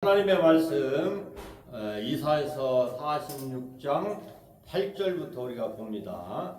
하나님의 말씀 이사야서 46장 8절부터 우리가 봅니다.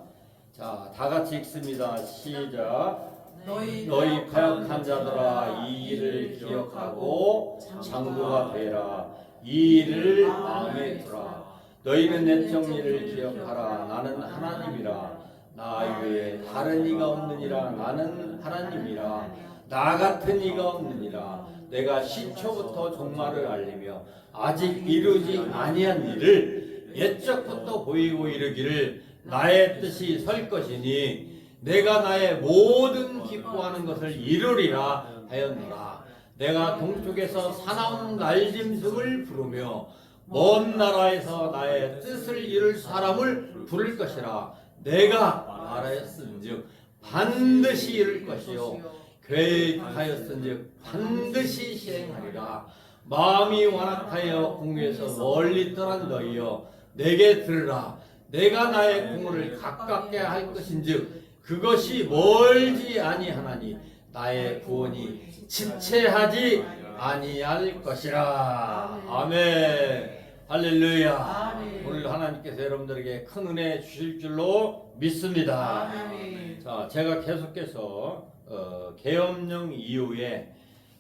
자, 다 같이 읽습니다. 시작. 너희 패역한 자들아, 이 일을 기억하고 장구가 되라. 이 일을 마음에 두라. 너희는 내 정리를 기억하라. 나는 하나님이라. 나 외에 다른 이가 없느니라. 나는 하나님이라. 나 같은 이가 없느니라. 내가 시초부터 종말을 알리며 아직 이루지 아니한 일을 옛적부터 보이고 이르기를 나의 뜻이 설 것이니 내가 나의 모든 기뻐하는 것을 이루리라 하였노라. 내가 동쪽에서 사나운 날짐승을 부르며 먼 나라에서 나의 뜻을 이룰 사람을 부를 것이라. 내가 말하였은즉 반드시 이룰 것이요 계획하였은즉 반드시 실행하리라. 마음이 완악하여 궁에서 멀리 떠난 너희여, 내게 들으라. 내가 나의 궁을 가깝게 할 것인즉 그것이 멀지 아니하나니 나의 구원이 지체하지 아니할 것이라. 아멘. 할렐루야. 아멘. 오늘 하나님께서 여러분들에게 큰 은혜 주실 줄로 믿습니다. 아멘. 자, 제가 계속해서 계엄령 이후에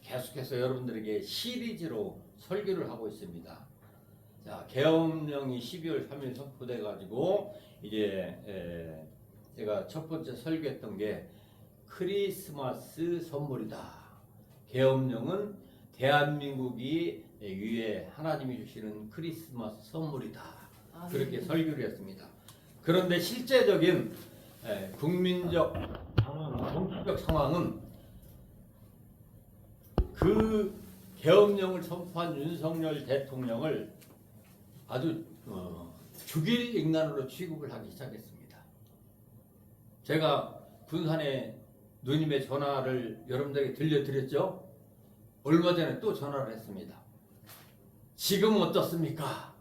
계속해서 여러분들에게 시리즈로 설교를 하고 있습니다. 자, 계엄령이 12월 3일 선포돼 가지고 이제 제가 첫 번째 설교했던 게 크리스마스 선물이다. 계엄령은 대한민국이 위에 하나님이 주시는 크리스마스 선물이다. 그렇게 설교를 했습니다. 그런데 실제적인 국민적 정치적 상황은 그 계엄령을 선포한 윤석열 대통령을 아주 죽일 인간으로 취급을 하기 시작했습니다. 제가 군산에 누님의 전화를 여러분들에게 들려드렸죠? 얼마 전에 또 전화를 했습니다. 지금은 어떻습니까?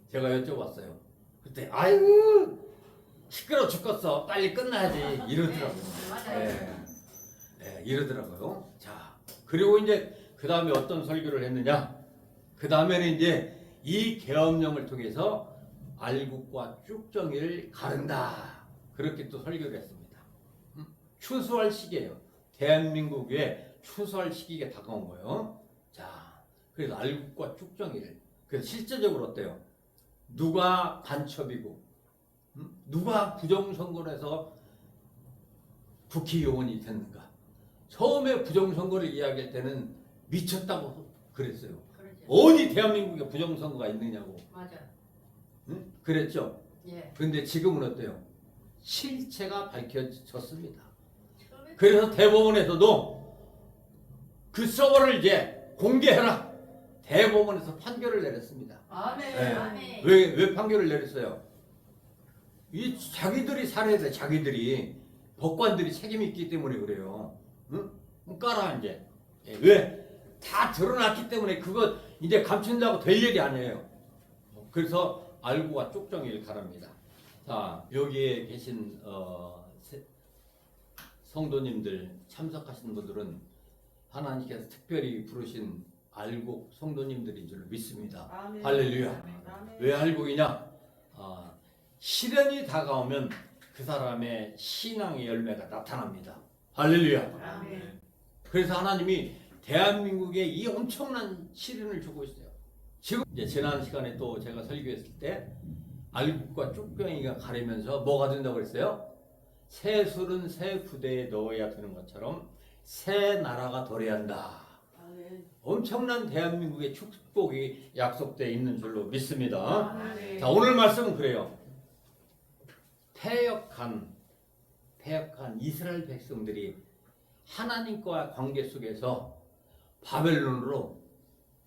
제가 여쭤봤어요. 그때 아유 시끄러워 죽겠어, 빨리 끝나야지 이러더라고요. 이러더라고요. 자, 그리고 이제 그 다음에 어떤 설교를 했느냐? 그 다음에는 이제 이 계엄령을 통해서 알국과 쭉정이를 가른다. 그렇게 또 설교를 했습니다. 추수할 시기예요. 대한민국에 추수할 시기가 다가온 거예요. 자, 그래서 알국과 쭉정이를. 그래서 실제적으로 어때요? 누가 간첩이고 누가 부정선거를 해서 국회의원이 됐는가? 처음에 부정선거를 이야기할 때는 미쳤다고 그랬어요. 그렇죠. 어디 대한민국에 부정선거가 있느냐고. 맞아. 응? 그랬죠? 예. 그런데 지금은 어때요? 실체가 밝혀졌습니다. 그래서 대법원에서도 그 서버를 이제 공개해라. 대법원에서 판결을 내렸습니다. 아멘. 네. 아멘. 왜 판결을 내렸어요? 이 자기들이 살해야 돼. 자기들이 법관들이 책임이 있기 때문에 그래요. 응? 깔아 이제. 왜? 다 드러났기 때문에 그거 이제 감춘다고 될 일이 아니에요. 그래서 알고와 쪽정이를 가릅니다. 자, 여기에 계신 성도님들 참석하시는 분들은 하나님께서 특별히 부르신 알곡 성도님들인 줄 믿습니다. 아멘. 할렐루야. 아멘. 왜 알곡이냐? 시련이 다가오면 그 사람의 신앙의 열매가 나타납니다. 할렐루야. 아멘. 그래서 하나님이 대한민국에 이 엄청난 시련을 주고 있어요. 지금 이제 지난 시간에 또 제가 설교했을 때 알국과 쪽병이가 가리면서 뭐가 된다고 그랬어요? 새 술은 새 부대에 넣어야 되는 것처럼 새 나라가 도래한다. 아멘. 엄청난 대한민국의 축복이 약속되어 있는 줄로 믿습니다. 아멘. 자, 오늘 말씀은 그래요. 패역한 이스라엘 백성들이 하나님과 관계 속에서 바벨론으로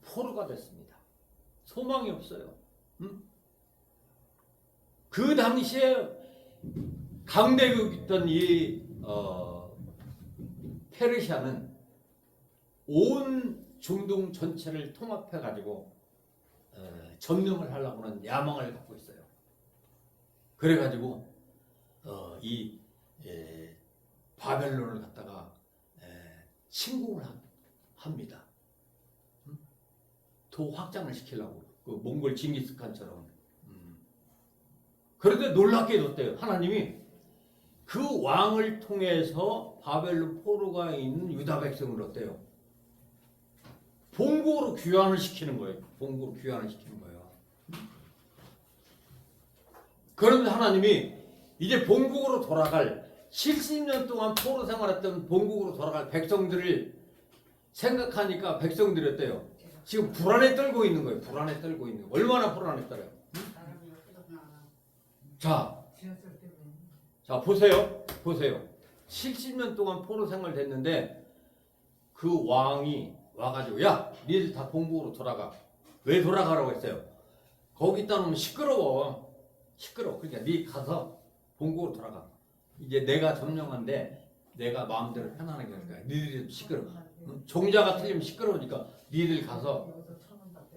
포로가 됐습니다. 소망이 없어요. 그 당시에 강대국이었던 이 페르시아는 온 중동 전체를 통합해 가지고 점령을 하려고 하는 야망을 갖고 있어요. 그래 가지고 이 바벨론을 갖다가 침공을 합니다. 더 확장을 시키려고 그 몽골 징기스칸처럼. 그런데 놀랍게 뒀대요. 하나님이 그 왕을 통해서 바벨론 포로가 있는 유다 백성을 어때요? 본국으로 귀환을 시키는 거예요. 본국으로 귀환을 시키는 거예요. 그런데 하나님이 이제 본국으로 돌아갈 70년 동안 포로 생활했던 본국으로 돌아갈 백성들을 생각하니까 백성들이 어때요? 지금 불안에 떨고 있는 거예요. 불안에 떨고 있는 거예요. 얼마나 불안에 떨어요? 자, 보세요. 70년 동안 포로 생활 됐는데 그 왕이 와가지고 야, 니들 다 본국으로 돌아가. 왜 돌아가라고 했어요? 거기 있다 놓으면 시끄러워. 그러니까 니 가서 본국으로 돌아가. 이제 내가 점령한데 내가 마음대로 편안하게 할 거야. 니들이 시끄러워. 종자가 틀리면 시끄러우니까 니들 가서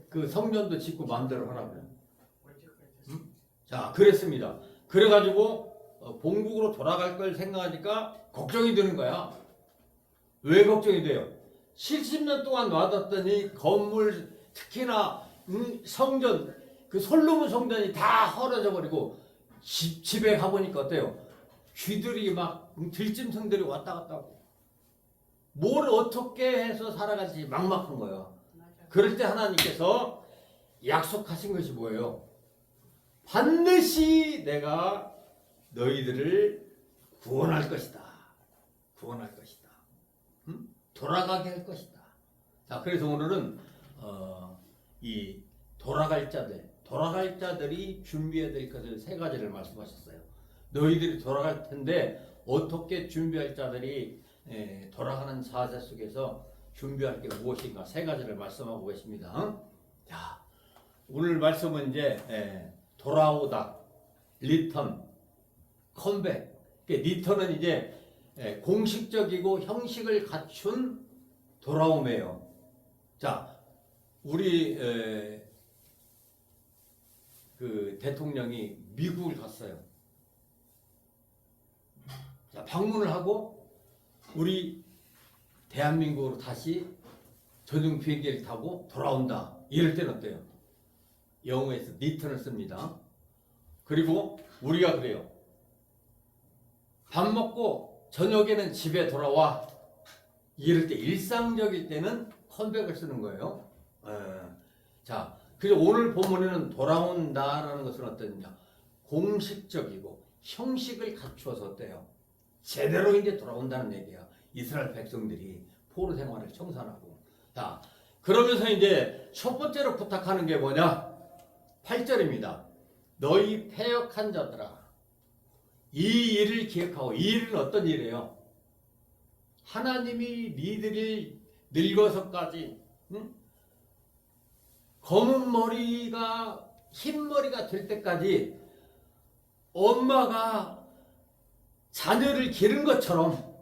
그 성전도 짓고 마음대로 하라고 그래요. 자, 그랬습니다. 그래가지고 본국으로 돌아갈 걸 생각하니까 걱정이 되는 거야. 왜 걱정이 돼요? 70년 동안 놔뒀더니 건물, 특히나 성전, 그 솔로몬 성전이 다 헐어져 버리고 집에 가보니까 어때요? 쥐들이 막 들짐승들이 왔다 갔다 하고 뭘 어떻게 해서 살아갈지 막막한 거예요. 그럴 때 하나님께서 약속하신 것이 뭐예요? 반드시 내가 너희들을 구원할 것이다. 돌아가게 할 것이다. 자, 그래서 오늘은 이 돌아갈 자들이 준비해야 될 것을 세 가지를 말씀하셨어요. 너희들이 돌아갈 텐데 어떻게 준비할 자들이 돌아가는 자세 속에서 준비할 게 무엇인가 세 가지를 말씀하고 계십니다. 자, 오늘 말씀은 이제 돌아오다, 리턴, 컴백. 리턴은 이제 공식적이고 형식을 갖춘 돌아옴이에요. 자, 우리 그 대통령이 미국을 갔어요. 자, 방문을 하고 우리 대한민국으로 다시 전용 비행기를 타고 돌아온다. 이럴 때는 어때요? 영어에서 리턴을 씁니다. 그리고 우리가 그래요. 밥 먹고 저녁에는 집에 돌아와. 이럴 때 일상적일 때는 컴백을 쓰는 거예요. 자, 그래서 오늘 본문에는 돌아온다라는 것은 어떠냐? 공식적이고 형식을 갖추어서 어때요? 제대로 이제 돌아온다는 얘기야. 이스라엘 백성들이 포로 생활을 청산하고. 자, 그러면서 이제 첫 번째로 부탁하는 게 뭐냐? 8절입니다. 너희 패역한 자들아. 이 일을 기억하고. 이 일은 어떤 일이에요? 하나님이 니들이 늙어서까지 검은 머리가 흰 머리가 될 때까지 엄마가 자녀를 기른 것처럼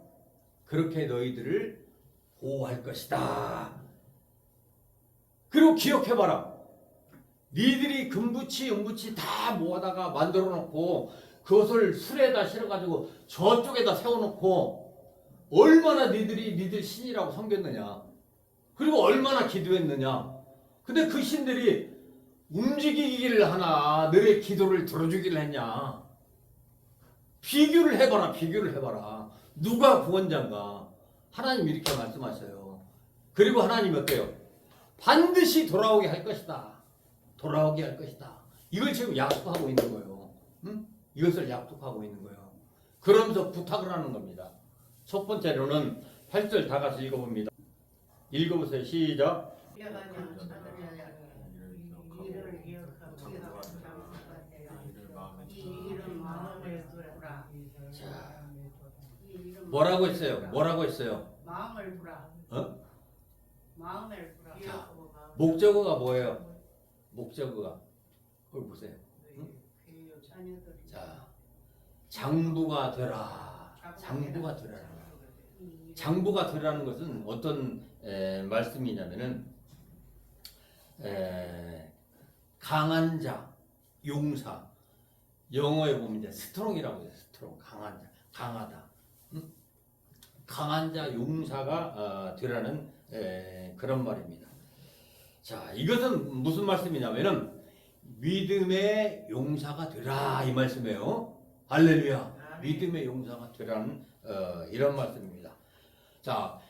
그렇게 너희들을 보호할 것이다. 그리고 기억해봐라. 니들이 금부치, 은부치 다 모아다가 만들어 놓고 그것을 술에다 실어가지고 저쪽에다 세워놓고 얼마나 니들 신이라고 섬겼느냐. 그리고 얼마나 기도했느냐. 근데 그 신들이 움직이기를 하나 너의 기도를 들어주기를 했냐. 비교를 해봐라. 누가 구원자인가. 하나님 이렇게 말씀하셔요. 그리고 하나님이 어때요? 반드시 돌아오게 할 것이다. 이걸 지금 약속하고 있는 거예요. 이것을 약속하고 있는 거예요. 그러면서 부탁을 하는 겁니다. 첫 번째로는 8절 다 같이 읽어봅니다. 읽어보세요. 시작. 자, 뭐라고 했어요? 마음을 두라. 마음을 두라. 자, 목적어가 뭐예요? 목적어가 그걸 보세요. 자, 장부가 되라. 장부가 되라는 것은 어떤 말씀이냐면은 강한 자, 용사. 영어에 보면 이제 스트롱이라고 해요. 스트롱, 강한 자, 강하다. 강한 자, 용사가 되라는 그런 말입니다. 자, 이것은 무슨 말씀이냐면은 믿음의 용사가 되라 이 말씀이에요. 할렐루야. 믿음의 용사가 되라는 이런 말씀입니다. 자,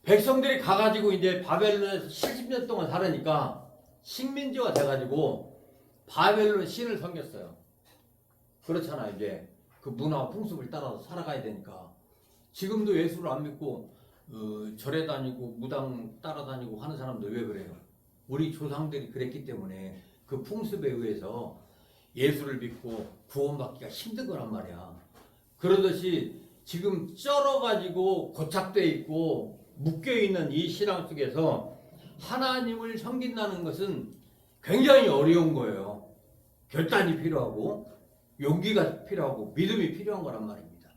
백성들이 가가지고 이제 바벨론에서 70년 동안 살으니까 식민지가 돼가지고 바벨론 신을 섬겼어요. 그렇잖아요. 이제 그 문화와 풍습을 따라서 살아가야 되니까. 지금도 예수를 안 믿고 절에 다니고 무당 따라다니고 하는 사람들 왜 그래요? 우리 조상들이 그랬기 때문에 그 풍습에 의해서 예수를 믿고 구원받기가 힘든 거란 말이야. 그러듯이 지금 쩔어가지고 고착돼 있고 묶여있는 이 신앙 속에서 하나님을 섬긴다는 것은 굉장히 어려운 거예요. 결단이 필요하고 용기가 필요하고 믿음이 필요한 거란 말입니다.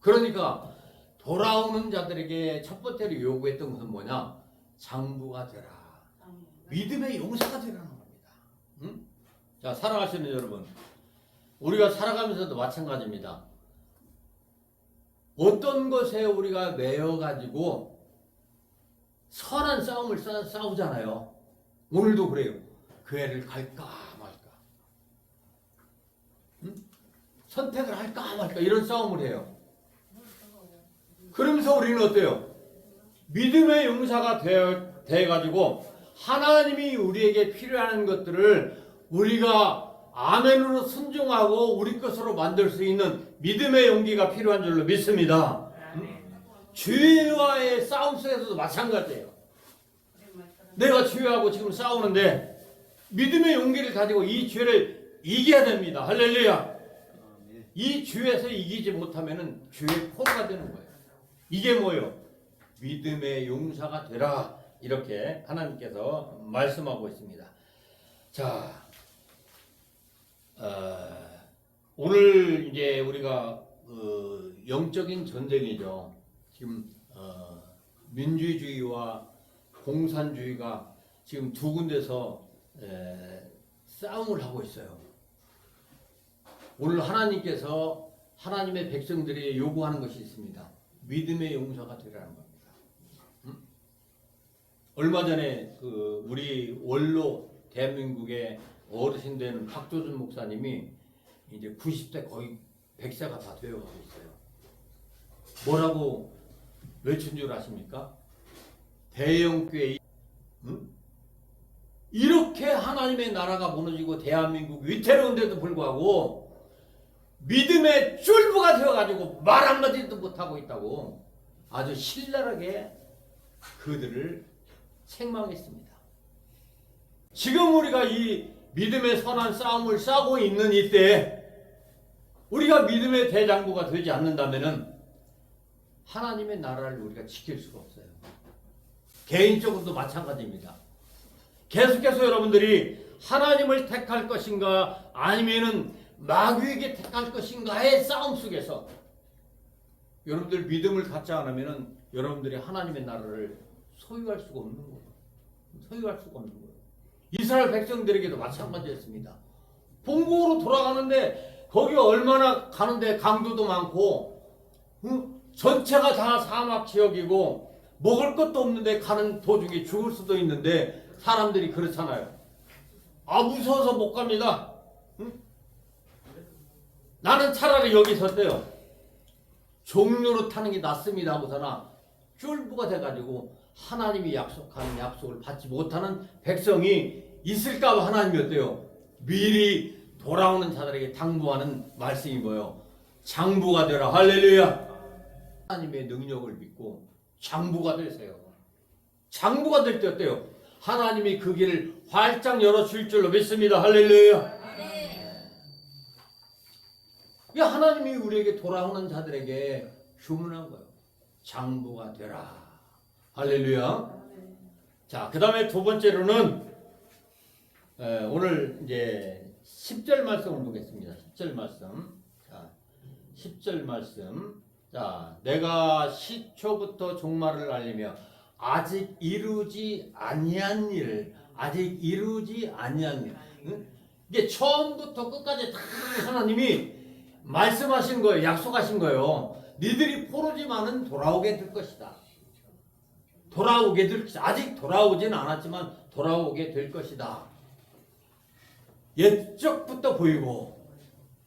그러니까 돌아오는 자들에게 첫 번째로 요구했던 것은 뭐냐? 장부가 되라. 믿음의 용사가 되라는 겁니다. 응? 자, 사랑하시는 여러분, 우리가 살아가면서도 마찬가지입니다. 어떤 것에 우리가 매여가지고 선한 싸움을 싸우잖아요. 오늘도 그래요. 그 애를 갈까 말까, 응? 선택을 할까 말까 이런 싸움을 해요. 그러면서 우리는 어때요? 믿음의 용사가 되어가지고 하나님이 우리에게 필요한 것들을 우리가 아멘으로 순종하고 우리 것으로 만들 수 있는 믿음의 용기가 필요한 줄로 믿습니다. 죄와의 싸움 속에서도 마찬가지예요. 내가 죄하고 지금 싸우는데 믿음의 용기를 가지고 이 죄를 이겨야 됩니다. 할렐루야. 이 죄에서 이기지 못하면 죄의 포로가 되는 거예요. 이게 뭐예요? 믿음의 용사가 되라. 이렇게 하나님께서 말씀하고 있습니다. 자, 오늘 이제 우리가 영적인 전쟁이죠. 지금 민주주의와 공산주의가 지금 두 군데서 싸움을 하고 있어요. 오늘 하나님께서 하나님의 백성들이 요구하는 것이 있습니다. 믿음의 용사가 되라는 겁니다. 얼마 전에 우리 원로 대한민국의 어르신 되는 박조준 목사님이 이제 90대 거의 100세가 다 되어가고 있어요. 뭐라고 외친 줄 아십니까? 대형교회, 응? 이렇게 하나님의 나라가 무너지고 대한민국 위태로운데도 불구하고 믿음의 쫄부가 되어가지고 말 한마디도 못하고 있다고 아주 신랄하게 그들을 책망했습니다. 지금 우리가 이 믿음의 선한 싸움을 싸고 있는 이때 우리가 믿음의 대장부가 되지 않는다면 하나님의 나라를 우리가 지킬 수가 없어요. 개인적으로도 마찬가지입니다. 계속해서 여러분들이 하나님을 택할 것인가 아니면은 마귀에게 택할 것인가의 싸움 속에서 여러분들 믿음을 갖지 않으면은 여러분들이 하나님의 나라를 소유할 수가 없는 거예요. 소유할 수가 없는 거예요. 이스라엘 백성들에게도 마찬가지였습니다. 본국으로 돌아가는데 거기 얼마나 가는데 강도도 많고 전체가 다 사막 지역이고 먹을 것도 없는데 가는 도중에 죽을 수도 있는데 사람들이 그렇잖아요. 아, 무서워서 못 갑니다. 나는 차라리 여기 섰대요. 종로로 타는 게 낫습니다 하고서나 쫄부가 돼가지고 하나님이 약속하는 약속을 받지 못하는 백성이 있을까 봐 하나님이 어때요? 미리 돌아오는 자들에게 당부하는 말씀이 뭐예요? 장부가 되라. 할렐루야. 하나님의 능력을 믿고 장부가 되세요. 장부가 될 때 어때요? 하나님이 그 길을 활짝 열어줄 줄로 믿습니다. 할렐루야. 이게 하나님이 우리에게 돌아오는 자들에게 주문한 거예요. 장부가 되라. 할렐루야. 자, 그 다음에 두 번째로는 오늘 이제 10절 말씀을 보겠습니다. 10절 말씀. 자, 10절 말씀. 자, 내가 시초부터 종말을 알리며 아직 이루지 아니한 일, 아직 이루지 아니한 일. 응? 이게 처음부터 끝까지 다 하나님이 말씀하신 거예요. 약속하신 거예요. 니들이 포로지만은 돌아오게 될 것이다. 돌아오게 될 것이다. 아직 돌아오진 않았지만 돌아오게 될 것이다. 옛적부터 보이고.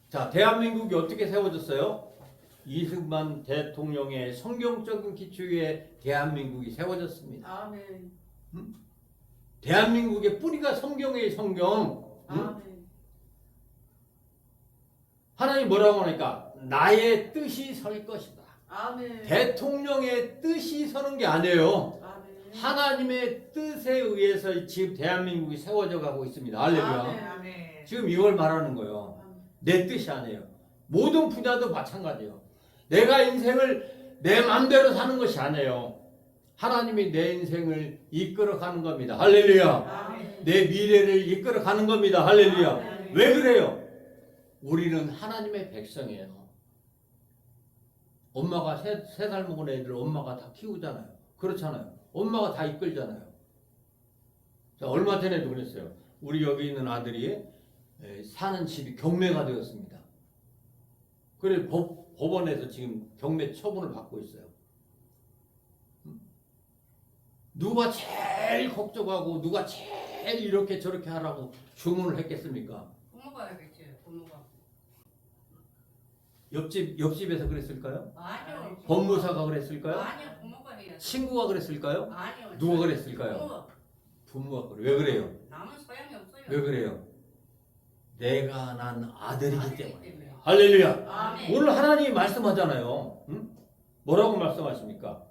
자, 대한민국이 어떻게 세워졌어요? 이승만 대통령의 성경적인 기초 위에 대한민국이 세워졌습니다. 아멘. 대한민국의 뿌리가 성경의 성경. 아멘. 하나님 뭐라고 하니까 나의 뜻이 설 것이다. 아멘. 대통령의 뜻이 서는 게 아니에요. 아멘. 하나님의 뜻에 의해서 지금 대한민국이 세워져 가고 있습니다. 할렐루야. 아멘. 아멘. 지금 이걸 말하는 거예요. 내 뜻이 아니에요. 모든 분야도 마찬가지예요. 내가 인생을 내 맘대로 사는 것이 아니에요. 하나님이 내 인생을 이끌어가는 겁니다. 할렐루야. 아멘. 내 미래를 이끌어가는 겁니다. 할렐루야. 아멘. 왜 그래요? 우리는 하나님의 백성이에요. 엄마가 세 살 먹은 애들 엄마가 다 키우잖아요. 그렇잖아요. 엄마가 다 이끌잖아요. 자, 얼마 전에도 그랬어요. 우리 여기 있는 아들이 사는 집이 경매가 되었습니다. 그래 법원에서 지금 경매 처분을 받고 있어요. 누가 제일 걱정하고 누가 제일 이렇게 저렇게 하라고 주문을 했겠습니까? 부모가 하겠지. 부모가. 옆집에서 그랬을까요? 아니요. 법무사가 그랬을까요? 아니요. 부모가 해야지. 친구가 그랬을까요? 아니요. 누가 그랬을까요? 부모가 그래. 왜 그래요? 남은 소양이 없어요. 왜 그래요? 내가 난 아들이기 아들이기 때문에. 때문에. 할렐루야. 아멘. 오늘 하나님이 말씀하잖아요. 응? 뭐라고 말씀하십니까?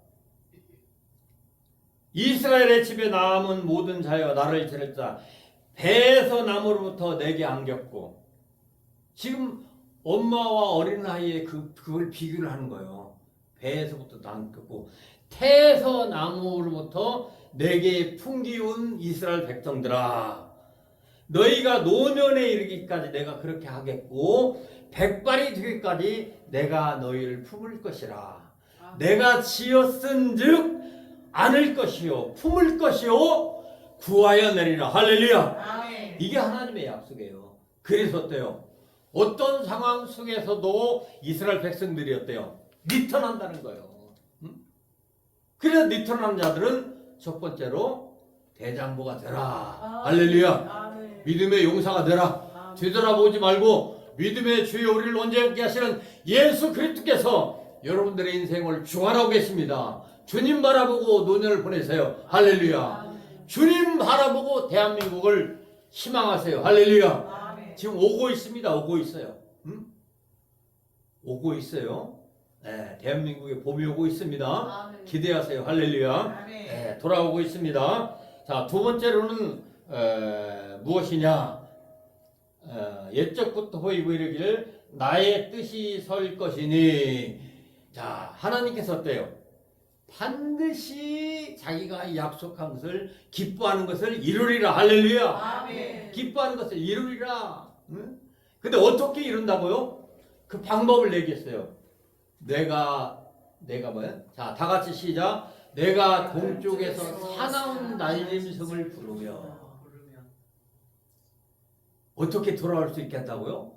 이스라엘의 집에 남은 모든 자여 나를 지를 자 배에서 나무로부터 내게 안겼고. 지금 엄마와 어린아이의 그걸 비교를 하는 거예요. 배에서부터 안겼고 태에서 나무로부터 내게 풍기운 이스라엘 백성들아, 너희가 노년에 이르기까지 내가 그렇게 하겠고 백발이 되기까지 내가 너희를 품을 것이라. 내가 지었은즉 안을 것이요 품을 것이요 구하여 내리라. 할렐루야. 아멘. 이게 하나님의 약속이에요. 그래서 어때요? 어떤 상황 속에서도 이스라엘 백성들이 어때요? 리턴한다는 거예요. 그래서 리턴한 자들은 첫 번째로 대장부가 되라. 할렐루야. 아멘. 믿음의 용사가 되라. 뒤돌아보지 말고 믿음의 주여 우리를 온전케 하시는 예수 그리스도께서 여러분들의 인생을 주관하고 계십니다. 주님 바라보고 노년을 보내세요. 할렐루야. 주님 바라보고 대한민국을 희망하세요. 할렐루야. 지금 오고 있습니다. 오고 있어요. 오고 있어요. 네, 대한민국에 봄이 오고 있습니다. 아멘. 기대하세요. 할렐루야. 네, 돌아오고 있습니다. 자, 두 번째로는 무엇이냐? 옛적부터 보이고 이르기를 나의 뜻이 설 것이니. 자, 하나님께서 어때요? 반드시 자기가 약속한 것을 기뻐하는 것을 이루리라. 할렐루야. 아멘. 기뻐하는 것을 이루리라. 응? 근데 어떻게 이룬다고요? 그 방법을 얘기했어요. 내가 뭐야? 자, 다 같이 시작. 내가 동쪽에서 사나운 날짐승을 부르며. 어떻게 돌아올 수 있겠다고요?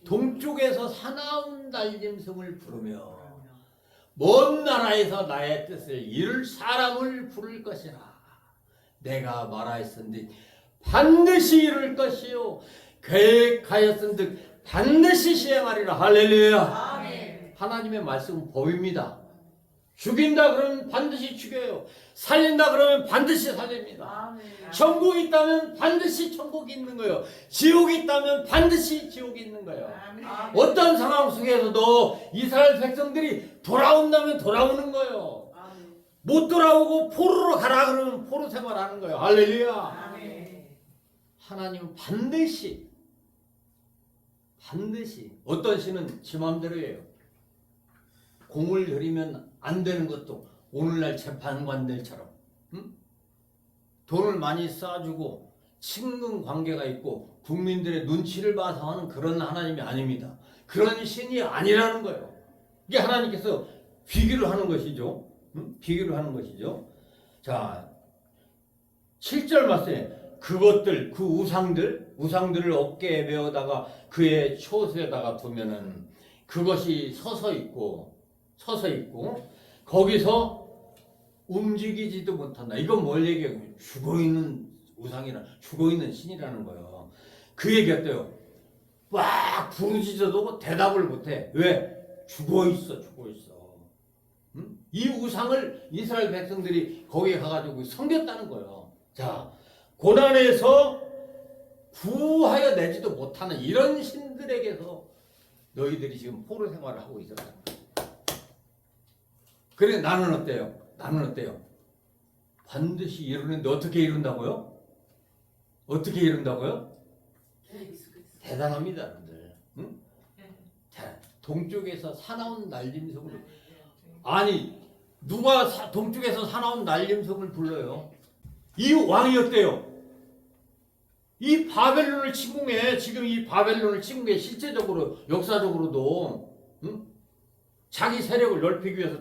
동쪽에서 사나운 날짐승을 부르며 먼 나라에서 나의 뜻을 이룰 사람을 부를 것이라. 내가 말하였은즉 반드시 이룰 것이요 계획하였은즉 반드시 시행하리라. 할렐루야. 아멘. 하나님의 말씀은 법입니다. 죽인다 그러면 반드시 죽여요. 살린다 그러면 반드시 살립니다. 아멘. 천국이 있다면 반드시 천국이 있는 거예요. 지옥이 있다면 반드시 지옥이 있는 거예요. 아멘. 어떤 상황 속에서도 이스라엘 백성들이 돌아온다면 돌아오는 거예요. 아멘. 못 돌아오고 포로로 가라 그러면 포로 생활하는 거예요. 할렐루야. 아멘. 하나님은 반드시 어떤 시는 지 맘대로예요. 공을 들이면 안 되는 것도 오늘날 재판관들처럼 돈을 많이 쏴주고 친근 관계가 있고 국민들의 눈치를 봐서 하는 그런 하나님이 아닙니다. 그런 신이 아니라는 거예요. 이게 하나님께서 비교를 하는 것이죠. 비교를 하는 것이죠. 자, 7절 말씀에 그것들, 그 우상들을 어깨에 메어다가 그의 초소에다가 두면은 그것이 서서 있고 거기서 움직이지도 못한다. 이건 뭘 얘기해요? 죽어있는 우상이라 죽어있는 신이라는 거예요. 그 얘기 어때요? 막 부르짖어도 대답을 못해. 왜? 죽어있어. 응? 이 우상을 이스라엘 백성들이 거기에 가가지고 섬겼다는 거예요. 자, 고난에서 구하여 내지도 못하는 이런 신들에게서 너희들이 지금 포로 생활을 하고 있었다. 그래 나는 어때요? 반드시 이루는데 어떻게 이룬다고요? 대단합니다, 여러분들. 응? 자, 동쪽에서 사나운 날림성을 아니 누가 동쪽에서 사나운 날림성을 불러요? 이 왕이 어때요? 이 바벨론을 침공해. 지금 이 바벨론을 침공해. 실제적으로 역사적으로도 응? 자기 세력을 넓히기 위해서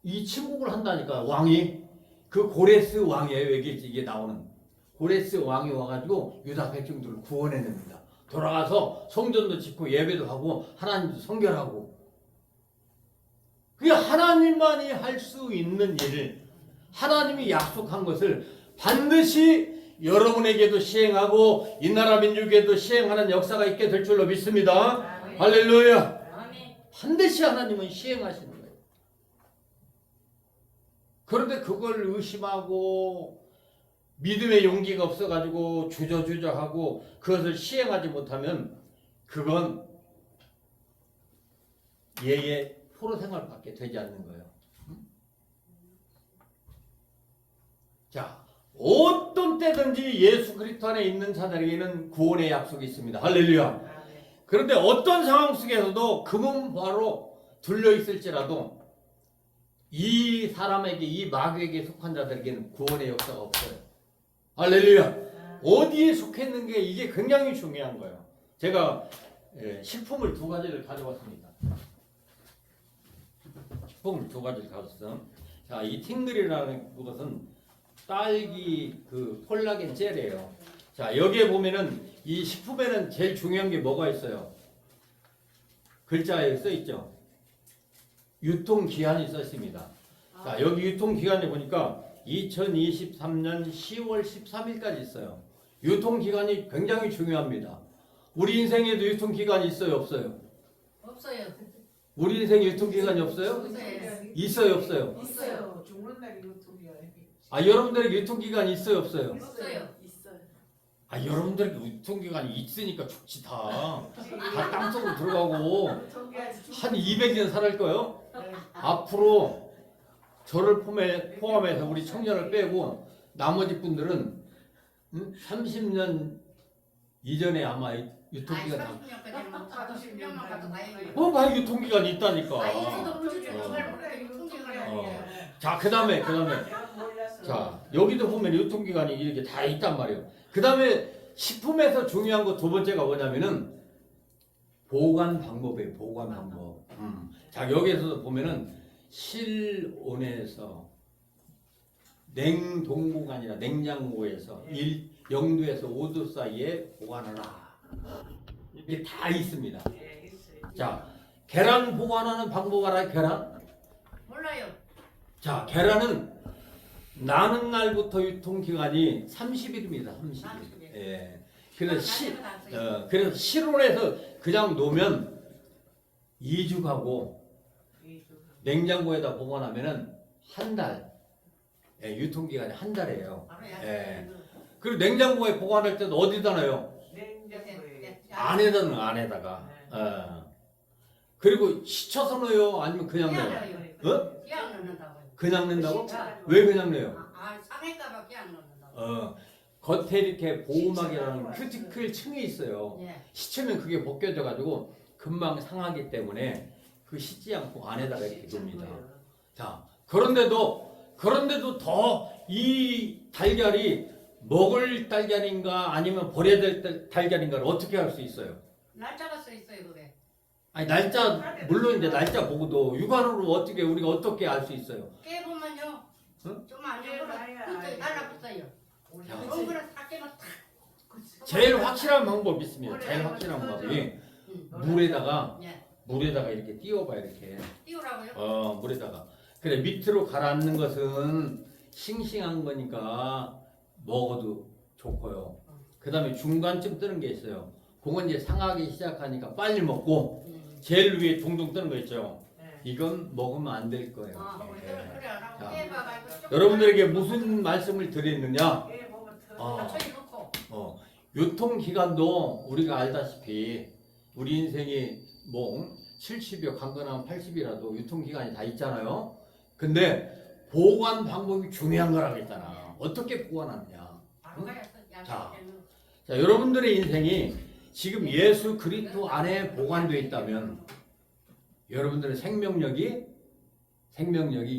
이 침공을 한다니까. 왕이 그 고레스 왕이에요. 이게 나오는 고레스 왕이 와가지고 유다 백성들을 구원해냅니다. 돌아가서 성전도 짓고 예배도 하고 하나님도 성결하고. 그게 하나님만이 할 수 있는 일을 하나님이 약속한 것을 반드시 여러분에게도 시행하고 이 나라 민족에도 시행하는 역사가 있게 될 줄로 믿습니다. 할렐루야. 반드시 하나님은 시행하시는 거예요. 그런데 그걸 의심하고 믿음의 용기가 없어가지고 주저하고 그것을 시행하지 못하면 그건 얘의 포로 생활밖에 되지 않는 거예요. 자, 어떤 때든지 예수 그리스도 안에 있는 자들에게는 구원의 약속이 있습니다. 할렐루야. 그런데 어떤 상황 속에서도 금은바로 둘려 있을지라도 이 사람에게, 이 마귀에게 속한 자들에게는 구원의 역사가 없어요. 할렐루야. 어디에 속했는 게 이게 굉장히 중요한 거예요. 제가 식품을 두 가지를 가져왔습니다. 식품을 두 가지를 가져왔어요. 자, 이 팅글이라는 것은 딸기 그 콜라겐 젤이에요. 자, 여기에 보면은 이 식품에는 제일 중요한 게 뭐가 있어요? 글자에 써 있죠. 유통기한이 써 있습니다. 자, 여기 유통기한에 보니까 2023년 10월 13일까지 있어요. 유통기간이 굉장히 중요합니다. 우리 인생에도 유통기간이 있어요, 없어요? 없어요. 우리 인생에 유통기간이 없어요? 있어요, 없어요? 있어요. 죽는 날이 유통기한이. 아, 여러분들에게 유통기간이 있어요, 없어요? 없어요. 아, 여러분들에게 유통기간이 있으니까 죽지 다 땅속으로 들어가고 한 200년 살을 거요. 앞으로 저를 포함해서 우리 청년을 빼고 나머지 분들은 30년 이전에 아마 유통기간 다. 30년까지는 가도 10년만 가도 다행이에요. 뭐 유통기간이 있다니까. 있어도 문제 정말 모르게 유통기간이 자, 그다음에 자, 여기도 보면 유통기간이 이렇게 다 있단 말이에요. 그 다음에 식품에서 중요한 거 두 번째가 뭐냐면은 보관 방법이에요. 보관 방법. 자, 여기에서도 보면은 실온에서 냉동고가 아니라 냉장고에서 0도에서 5도 사이에 보관하라. 이게 다 있습니다. 자, 계란 보관하는 방법 알아요? 계란? 몰라요. 자, 계란은 나는 날부터 유통기간이 30일입니다. 30일. 예. 그래서 실온에서 그냥 놓으면 2주 가고 냉장고에다 보관하면은 한 달. 예, 유통기간이 한 달이에요. 예. 그리고 냉장고에 보관할 때도 어디다 놔요? 안에다가. 그리고 식혀서 넣어요? 아니면 그냥 넣어요? 그냥 넣는다고요. 그냥 넣는다고? 왜 그냥 넣어요? 상할까봐 그냥 넣는다고. 겉에 이렇게 보호막이라는 큐티클 층이 있어요. 씻으면 그게 벗겨져가지고 금방 상하기 때문에 그 씻지 않고 안에다가 이렇게 둡니다. 자, 그런데도 더 이 달걀이 먹을 달걀인가 아니면 버려야 될 달걀인가를 어떻게 알 수 있어요? 날짜가 써 있어요, 그게. 아니, 날짜 물론 이제 날짜 보고도 육안으로 우리가 어떻게 알 수 있어요? 깨 보면요. 응? 좀 안 좋은 거는 달라붙어요. 좋은 거는 다 깨면 탁. 제일 확실한 방법이 있습니다. 제일 확실한 방법이 물에다가 예. 물에다가 이렇게 띄워봐 이렇게. 띄우라고요? 물에다가. 그래, 밑으로 가라앉는 것은 싱싱한 거니까 먹어도 좋고요. 그 다음에 중간쯤 뜨는 게 있어요. 그건 이제 상하기 시작하니까 빨리 먹고 제일 위에 둥둥 뜨는 거 있죠. 네. 이건 먹으면 안 될 거예요. 그래 안 하고 자, 깨봐가지고 여러분들에게 무슨 말씀을 드리느냐? 깨 보면 더. 어. 천천히 놓고 유통기간도 우리가 알다시피 우리 인생이 뭐 70여 강건하면 80이라도 유통기간이 다 있잖아요. 근데 보관 방법이 중요한 거라고 했잖아. 어떻게 보관하느냐. 안 가야서 자. 야채는 자, 여러분들의 인생이 지금 예수 그리스도 안에 보관되어 있다면 여러분들의 생명력이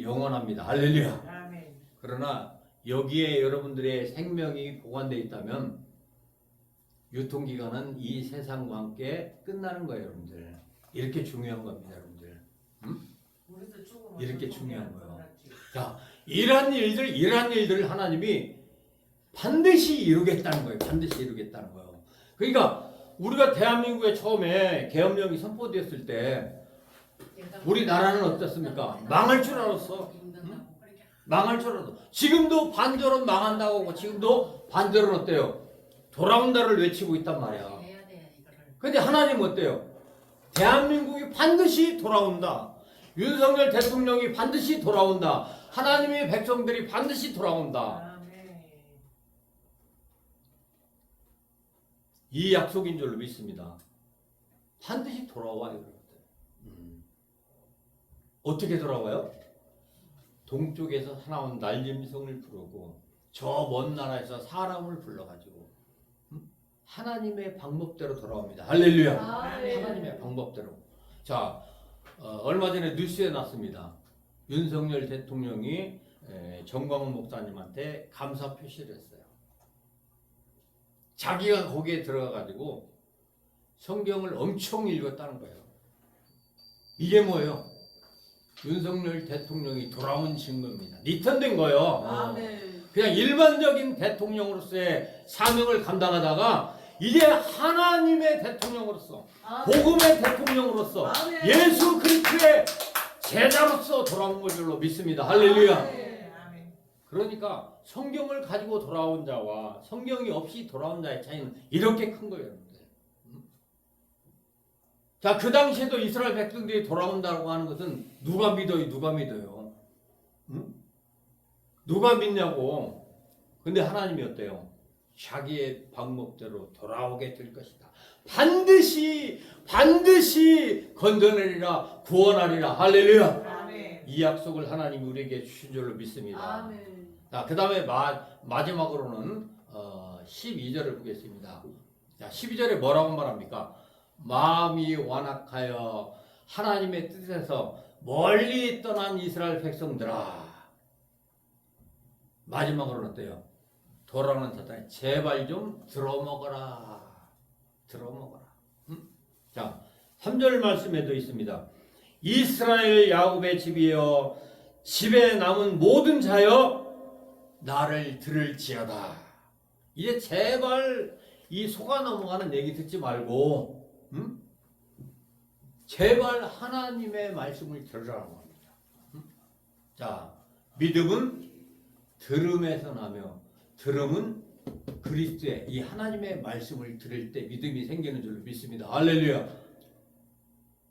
영원합니다. 할렐루야. 아멘. 그러나 여기에 여러분들의 생명이 보관되어 있다면 유통기간은 이 세상과 함께 끝나는 거예요, 여러분들. 이렇게 중요한 겁니다, 여러분들. 우리도 죽으면 이렇게 또 중요한 통쾌한 거예요. 거라지. 자, 이러한 일들을 하나님이 반드시 이루겠다는 거예요. 반드시 이루겠다는 거예요. 그러니까 우리가 대한민국에 처음에 계엄령이 선포되었을 때 우리나라는 어떻습니까? 망할 줄 알았어. 망할 줄 알았어. 지금도 반대로 망한다고 하고 지금도 반대로는 어때요? 돌아온다를 외치고 있단 말이야. 해야 돼 이거를. 근데 하나님은 어때요? 대한민국이 반드시 돌아온다. 윤석열 대통령이 반드시 돌아온다. 하나님의 백성들이 반드시 돌아온다. 아멘. 이 약속인 줄로 믿습니다. 반드시 돌아와요, 여러분들. 어떻게 돌아와요? 동쪽에서 사나운 날짐승을 부르고 저 먼 나라에서 사람을 불러가지고 하나님의 방법대로 돌아옵니다. 할렐루야. 하나님의 방법대로. 자, 얼마 전에 뉴스에 났습니다. 윤석열 대통령이 정광훈 목사님한테 감사 표시를 했어요. 자기가 거기에 들어가가지고 성경을 엄청 읽었다는 거예요. 이게 뭐예요? 윤석열 대통령이 돌아온 증거입니다. 리턴된 거예요. 아멘. 그냥 일반적인 대통령으로서의 사명을 감당하다가 이제 하나님의 대통령으로서 복음의 대통령으로서 예수 그리스도의 제자로서 돌아온 걸로 믿습니다. 할렐루야. 아멘. 그러니까 성경을 가지고 돌아온 자와 성경이 없이 돌아온 자의 차이는 이렇게 큰 거예요, 여러분들. 자, 그 당시에도 이스라엘 백성들이 돌아온다고 하는 것은 누가 믿어요? 누가 믿어요? 누가 믿냐고. 근데 하나님이 어때요? 자기의 방법대로 돌아오게 될 것이다. 반드시 건져내리라, 구원하리라. 할렐루야. 아멘. 이 약속을 하나님이 우리에게 주신 줄로 믿습니다. 아멘. 자, 그 다음에 마지막으로는 12절을 보겠습니다. 자, 12절에 뭐라고 말합니까? 마음이 완악하여 하나님의 뜻에서 멀리 떠난 이스라엘 백성들아. 마지막으로는 어때요? 돌아오는 사탄이 제발 좀 들어먹어라. 자, 3절 말씀에도 있습니다. 이스라엘 야곱의 집이여, 집에 남은 모든 자여 나를 들을지어다. 이제 제발 이 속아 넘어가는 얘기 듣지 말고 제발 하나님의 말씀을 들으라고 합니다. 자, 믿음은 들음에서 나며 들음은 그리스도의 이 하나님의 말씀을 들을 때 믿음이 생기는 줄로 믿습니다. 할렐루야.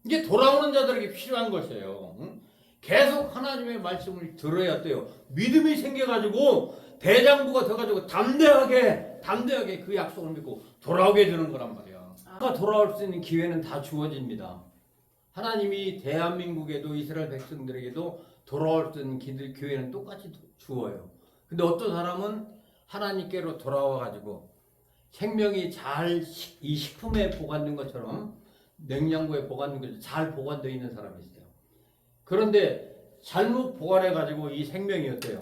이게 돌아오는 자들에게 필요한 것이에요. 계속 하나님의 말씀을 들어야 돼요. 믿음이 생겨가지고 대장부가 돼가지고 담대하게 그 약속을 믿고 돌아오게 되는 거란 말이야. 돌아올 수 있는 기회는 다 주어집니다. 하나님이 대한민국에도 이스라엘 백성들에게도 돌아올 수 있는 기회는 똑같이 주어요. 근데 어떤 사람은 하나님께로 돌아와가지고 생명이 잘 이 식품에 보관된 것처럼 냉장고에 보관된 것처럼 잘 보관되어 있는 사람이 있어요. 그런데 잘못 보관해가지고 이 생명이 어때요?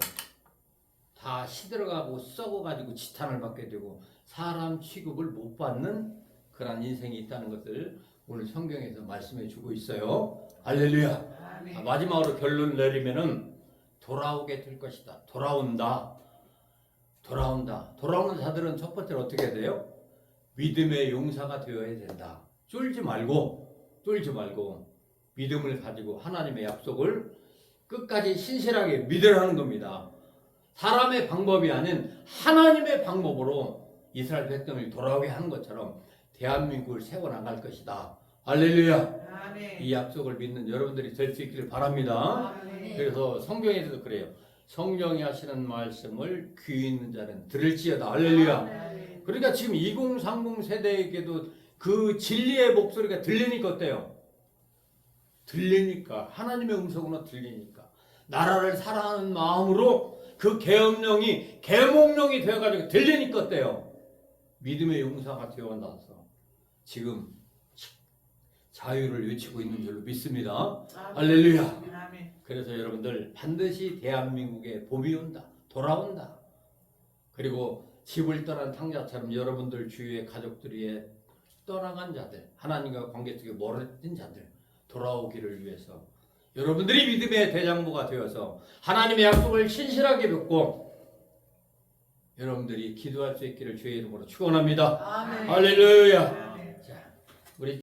다 시들어가고 썩어가지고 지탄을 받게 되고 사람 취급을 못 받는 그런 인생이 있다는 것을 오늘 성경에서 말씀해 주고 있어요. 할렐루야. 아멘. 마지막으로 결론 내리면은 돌아오게 될 것이다. 돌아온다. 돌아오는 자들은 첫 번째로 어떻게 해야 돼요? 믿음의 용사가 되어야 된다. 쫄지 말고 믿음을 가지고 하나님의 약속을 끝까지 신실하게 믿으라는 겁니다. 사람의 방법이 아닌 하나님의 방법으로 이스라엘 백성을 돌아오게 하는 것처럼 대한민국을 세워나갈 것이다. 할렐루야. 아멘. 이 약속을 믿는 여러분들이 될 수 있기를 바랍니다. 아멘. 그래서 성경에서도 그래요. 성령이 하시는 말씀을 귀 있는 자는 들을지어다. 할렐루야. 아멘. 그러니까 지금 2030 세대에게도 그 진리의 목소리가 들리니까 어때요? 들리니까 하나님의 음성으로 들리니까 나라를 사랑하는 마음으로 그 계엄령이 계몽령이 되어가지고 들리니까 어때요? 믿음의 용사가 되어나서 지금 자유를 외치고 있는 줄로 믿습니다. 할렐루야. 아멘. 그래서 여러분들 반드시 대한민국에 봄이 온다. 돌아온다. 그리고 집을 떠난 탕자처럼 여러분들 주위의 가족들이 떠나간 자들, 하나님과 관계 속에 멀어진 자들 돌아오기를 위해서 여러분들이 믿음의 대장부가 되어서 하나님의 약속을 신실하게 믿고 여러분들이 기도할 수 있기를 주의 이름으로 축원합니다. 아멘. 할렐루야. 아멘. 자, 우리